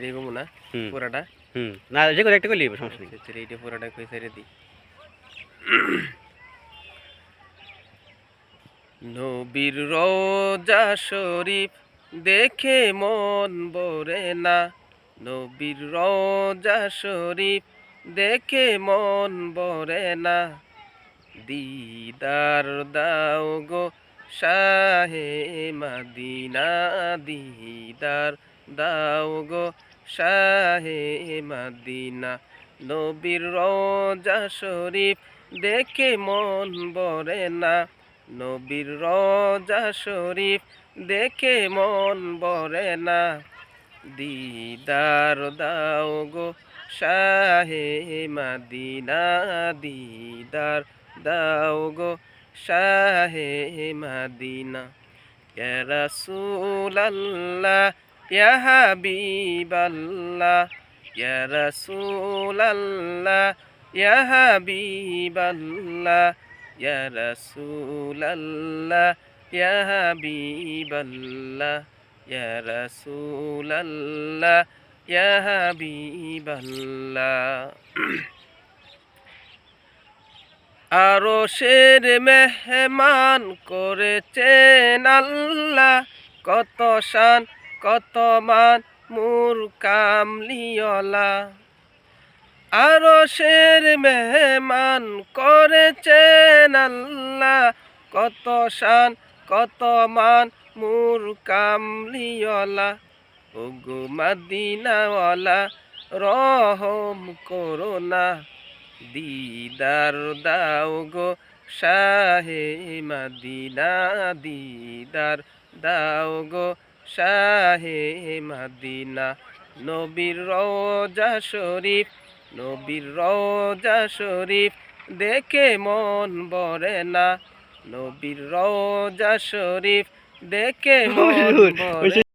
এই ঘুমো না পুরাটা না যে করে একটা করলি সমস্যা নেই। এইটা পুরাটা কই ছেড়ে দিই। নবীর রওজা শরীফ দেখে মন ভরে না, নবীর রওজা শরীফ দেখে মন ভরে না, দিদার দাও গো শাহে মদিনা, দিদার দাও গো শাহে মদিনা। নবীর রওজা শরীফ দেখে মন ভরে না, নবীর রওজা শরীফ দেখে মন ভরে না, দিদার দাও গো শাহে মদিনা, দিদার দাও গো শাহে মদিনা। ইয়া রাসূলাল্লাহ ইয়া হাবিবাল্লাহ, ইয়া রাসূলাল্লাহ ইয়া হাবিবাল্লাহ, ইয়া রাসূলাল্লাহ ইয়া হাবিবাল্লাহ, ইয়া রাসূলাল্লাহ ইয়া হাবিবাল্লাহ। আরশের মেহমান করেছেন আল্লাহ, কত শান কত মান মুর কামলিওয়ালা। আরশের মেহমান করেছেন আল্লাহ, কত শান কত মান মুর কামলিওয়ালা। ওগো মদিনাওয়ালা রহম করো না, দিদার দাও গো শাহে মদিনা, দিদার দাও গো শাহে মদিনা। নবীর রওজা শরীফ, নবীর রওজা শরীফ দেখে মন ভরে না, নবীর রওজা শরীফ দেখে মন ভরে